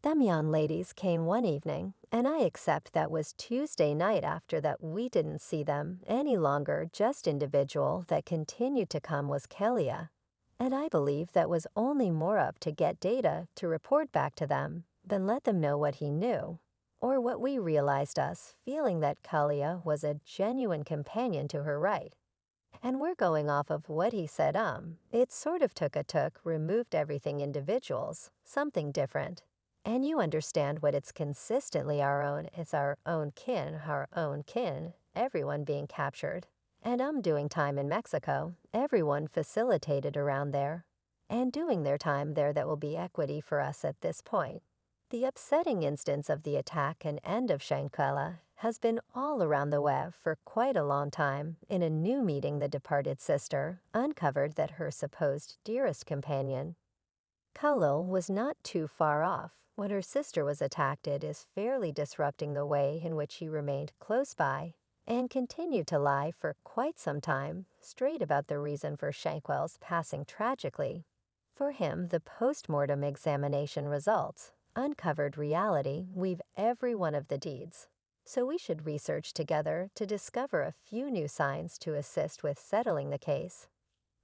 Them young ladies came one evening, and I accept that was Tuesday night after that we didn't see them any longer, just individual that continued to come was Kelia. And I believe that was only more up to get data to report back to them than let them know what he knew, or what we realized us, feeling that Kalia was a genuine companion to her right. And we're going off of what he said, it sort of removed everything individuals, something different. And you understand what it's consistently our own, it's our own kin, everyone being captured. And doing time in Mexico, everyone facilitated around there. And doing their time there that will be equity for us at this point. The upsetting instance of the attack and end of Shanquella has been all around the web for quite a long time. In a new meeting, the departed sister uncovered that her supposed dearest companion, Khalil, was not too far off. When her sister was attacked, it is fairly disrupting the way in which he remained close by and continued to lie for quite some time, straight about the reason for Shankwell's passing tragically. For him, the post-mortem examination results uncovered reality weave every one of the deeds. So we should research together to discover a few new signs to assist with settling the case.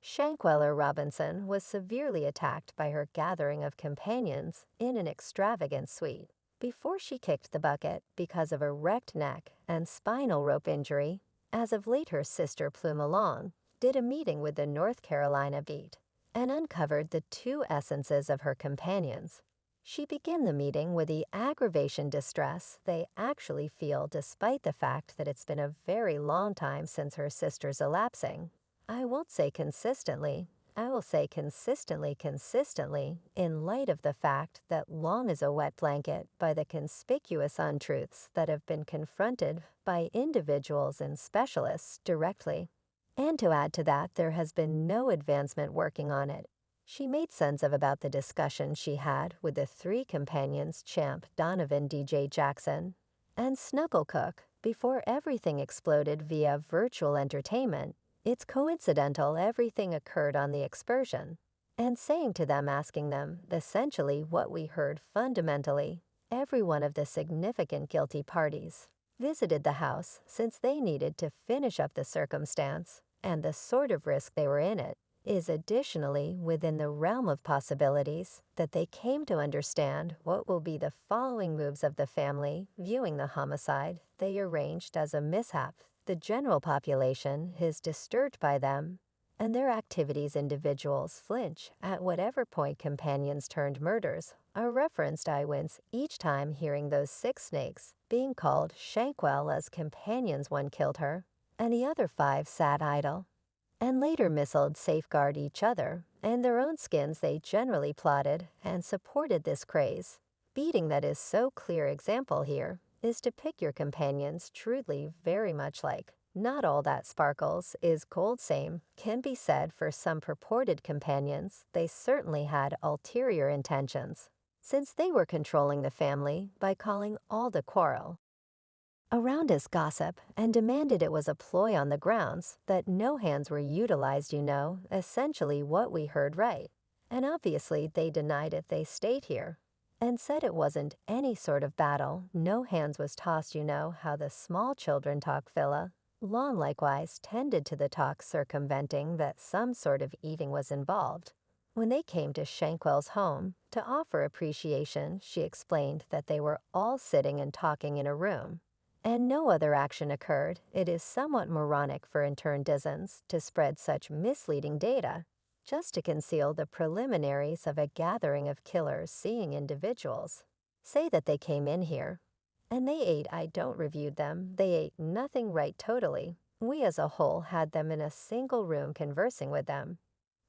Shanquella Robinson was severely attacked by her gathering of companions in an extravagant suite. Before she kicked the bucket because of a wrecked neck and spinal rope injury, as of late her sister Plume Along did a meeting with the North Carolina beat and uncovered the two essences of her companions. She began the meeting with the aggravation distress they actually feel despite the fact that it's been a very long time since her sister's elapsing. I won't say consistently, I will say consistently, in light of the fact that long is a wet blanket by the conspicuous untruths that have been confronted by individuals and specialists directly. And to add to that, there has been no advancement working on it. She made sense of about the discussion she had with the three companions Champ, Donovan, DJ Jackson, and Snugglecook before everything exploded via virtual entertainment. It's coincidental everything occurred on the excursion. And saying to them, asking them, essentially what we heard fundamentally, every one of the significant guilty parties visited the house since they needed to finish up the circumstance, and the sort of risk they were in it is additionally within the realm of possibilities that they came to understand what will be the following moves of the family viewing the homicide they arranged as a mishap. The general population is disturbed by them, and their activities individuals flinch at whatever point companions turned murders are referenced. I wince each time hearing those six snakes being called Shankwell as companions. One killed her, and the other five sat idle, and later missiled safeguard each other, and their own skins they generally plotted and supported this craze. Beating that is so clear example here is to pick your companions truly very much like. Not all that sparkles is gold. Same can be said for some purported companions. They certainly had ulterior intentions, since they were controlling the family by calling all the quarrel around as gossip and demanded it was a ploy on the grounds that no hands were utilized, essentially what we heard right. And obviously they denied it. They stayed here and said it wasn't any sort of battle, no hands was tossed. You know how the small children talk. Villa Long likewise tended to the talk, circumventing that some sort of eating was involved. When they came to Shankwell's home to offer appreciation, she explained that they were all sitting and talking in a room, and no other action occurred. It is somewhat moronic for internedizens to spread such misleading data just to conceal the preliminaries of a gathering of killers. Seeing individuals say that they came in here and they ate. I don't reviewed them. They ate nothing right totally. We as a whole had them in a single room conversing with them.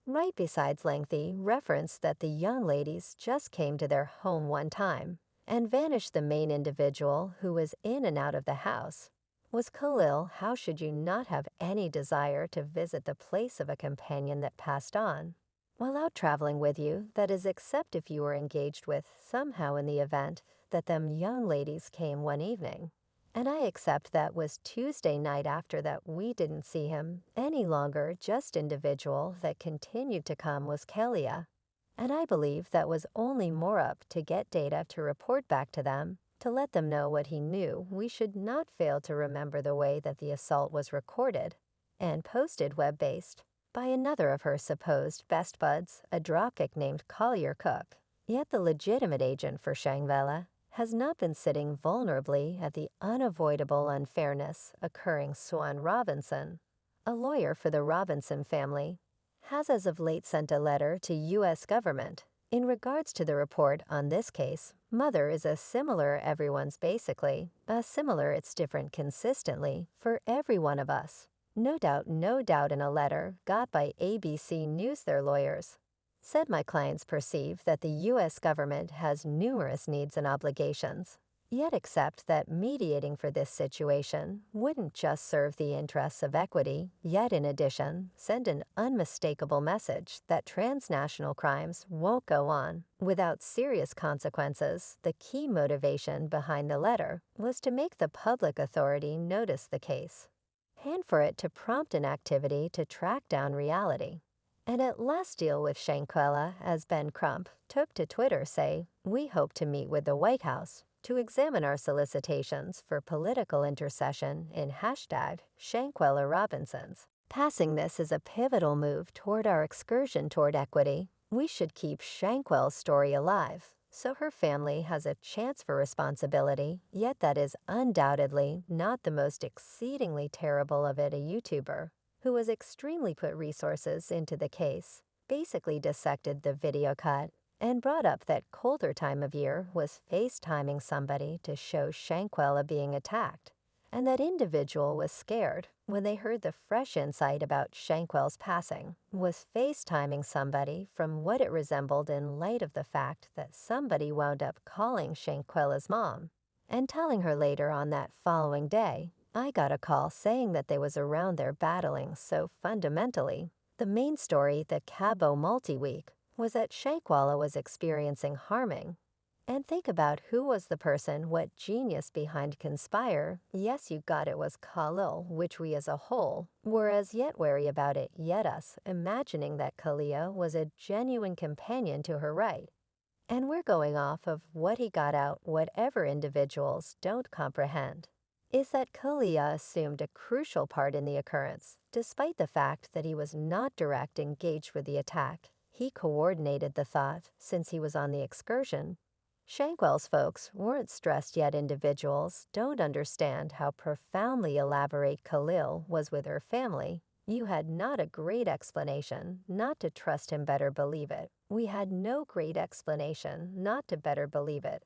Right besides lengthy reference that the young ladies just came to their home one time and vanished. The main individual who was in and out of the house was Khalil. How should you not have any desire to visit the place of a companion that passed on while out traveling with you, that is, except if you were engaged with somehow in the event that them young ladies came one evening? And I accept that was Tuesday night after that we didn't see him any longer, just individual that continued to come was Kelia. And I believe that was only more up to get data to report back to them, to let them know what he knew we should not fail to remember the way that the assault was recorded and posted web-based by another of her supposed best buds, a dropkick named Collier Cook. Yet the legitimate agent for Shanquella has not been sitting vulnerably at the unavoidable unfairness occurring. Swan Robinson, a lawyer for the Robinson family, has as of late sent a letter to U.S. government. In regards to the report on this case, mother is a similar everyone's basically, a similar it's different consistently for every one of us. No doubt in a letter got by ABC News their lawyers. Said my clients perceive that the U.S. government has numerous needs and obligations, yet accept that mediating for this situation wouldn't just serve the interests of equity, yet in addition send an unmistakable message that transnational crimes won't go on without serious consequences. The key motivation behind the letter was to make the public authority notice the case, and for it to prompt an activity to track down reality. And at last deal with Shanquella, as Ben Crump took to Twitter say, "We hope to meet with the White House to examine our solicitations for political intercession in hashtag Shanquella Robinsons. Passing this is a pivotal move toward our excursion toward equity. We should keep Shanquella's story alive, so her family has a chance for responsibility, yet that is undoubtedly not the most exceedingly terrible of it. A YouTuber who has extremely put resources into the case, basically dissected the video cut and brought up that colder time of year was FaceTiming somebody to show Shanquella being attacked, and that individual was scared when they heard the fresh insight about Shanquella's passing, was FaceTiming somebody from what it resembled in light of the fact that somebody wound up calling Shanquella's mom and telling her later on that following day, "I got a call saying that they was around there battling." So fundamentally, the main story, the Cabo multi-week, was that Shanquella was experiencing harming. And think about who was the person, what genius behind conspire. Yes, you got it, was Khalil, which we as a whole were as yet wary about it, yet us imagining that Khalil was a genuine companion to her right. And we're going off of what he got out. Whatever individuals don't comprehend is that Kalia assumed a crucial part in the occurrence, despite the fact that he was not direct engaged with the attack. He coordinated the thought since he was on the excursion. Shankwell's folks weren't stressed yet. Individuals don't understand how profoundly elaborate Khalil was with her family. You had not a great explanation not to trust him. Better believe it. We had no great explanation not to better believe it.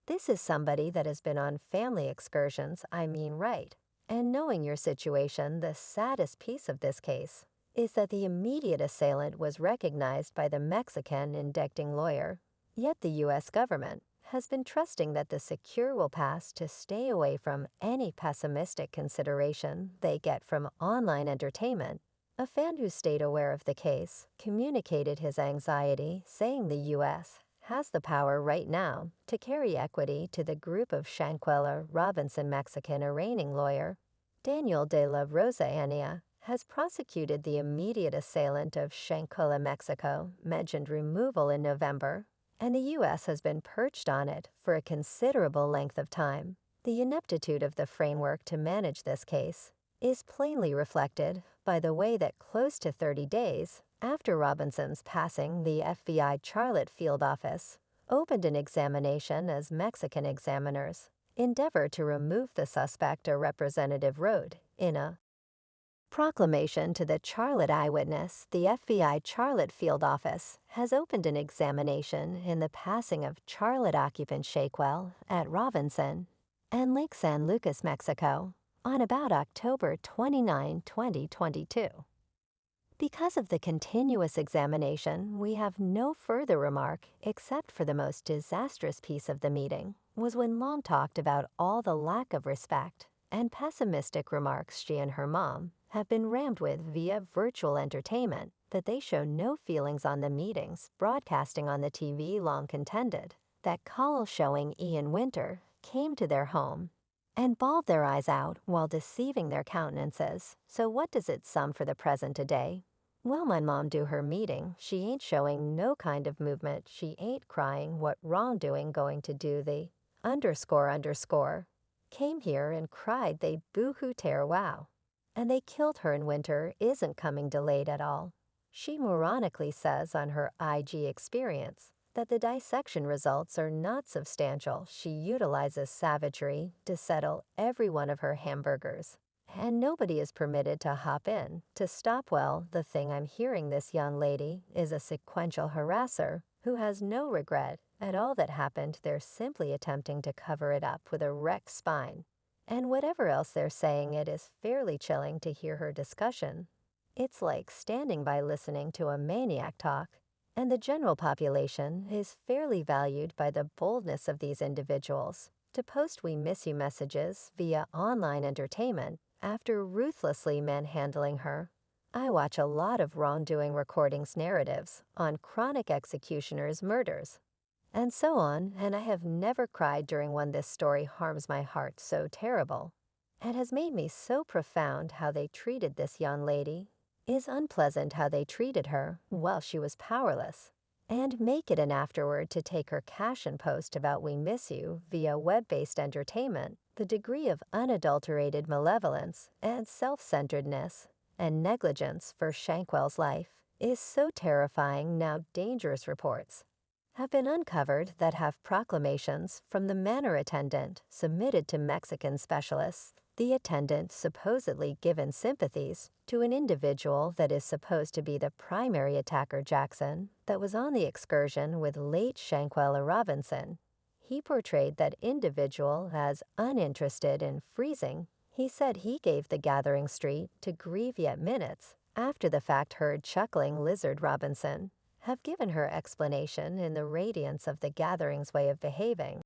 This is somebody that has been on family excursions, I mean, right. And knowing your situation, the saddest piece of this case is that the immediate assailant was recognized by the Mexican indicting lawyer. Yet the U.S. government has been trusting that the secure will pass to stay away from any pessimistic consideration they get from online entertainment. A fan who stayed aware of the case communicated his anxiety, saying the U.S. has the power right now to carry equity to the group of Shanquella Robinson. Mexican arraigning lawyer Daniel de la Rosa has prosecuted the immediate assailant of Shanquella. Mexico mentioned removal in November, and the U.S. has been perched on it for a considerable length of time. The ineptitude of the framework to manage this case is plainly reflected by the way that close to 30 days after Robinson's passing, the FBI Charlotte field office opened an examination as Mexican examiners endeavor to remove the suspect. A representative wrote in a proclamation to the Charlotte eyewitness, the FBI Charlotte field office has opened an examination in the passing of Charlotte occupant Shanquella at Robinson and Lake San Lucas, Mexico, on about October 29, 2022. Because of the continuous examination, we have no further remark except for the most disastrous piece of the meeting was when Long talked about all the lack of respect and pessimistic remarks she and her mom have been rammed with via virtual entertainment, that they show no feelings on the meetings broadcasting on the TV. Long contended that Khalil showing Ian Winter came to their home and bawled their eyes out while deceiving their countenances. So what does it sum for the present today? Well, my mom do her meeting, she ain't showing no kind of movement, she ain't crying what wrongdoing going to do the underscore. Came here and cried they boo-hoo tear wow. And they killed her in winter isn't coming delayed at all. She moronically says on her IG experience that the dissection results are not substantial. She utilizes savagery to settle every one of her hamburgers. And nobody is permitted to hop in to stop. Well, the thing I'm hearing this young lady is a sequential harasser who has no regret at all that happened. They're simply attempting to cover it up with a wrecked spine. And whatever else they're saying, it is fairly chilling to hear her discussion. It's like standing by listening to a maniac talk. And the general population is fairly valued by the boldness of these individuals to post "we miss you" messages via online entertainment after ruthlessly manhandling her. I watch a lot of wrongdoing recordings narratives on chronic executioners' murders, and so on, and I have never cried during one. This story harms my heart so terrible. It has made me so profound how they treated this young lady. Is unpleasant how they treated her while she was powerless. And make it an afterward to take her cash and post about "we miss you" via web-based entertainment. The degree of unadulterated malevolence and self-centeredness and negligence for Shanquella's life is so terrifying. Now dangerous reports have been uncovered that have proclamations from the manor attendant submitted to Mexican specialists. The attendant supposedly given sympathies to an individual that is supposed to be the primary attacker, Jackson, that was on the excursion with late Shanquella Robinson. He portrayed that individual as uninterested in freezing. He said he gave the gathering street to grieve yet minutes after the fact. Heard chuckling lizard Robinson have given her explanation in the radiance of the gathering's way of behaving.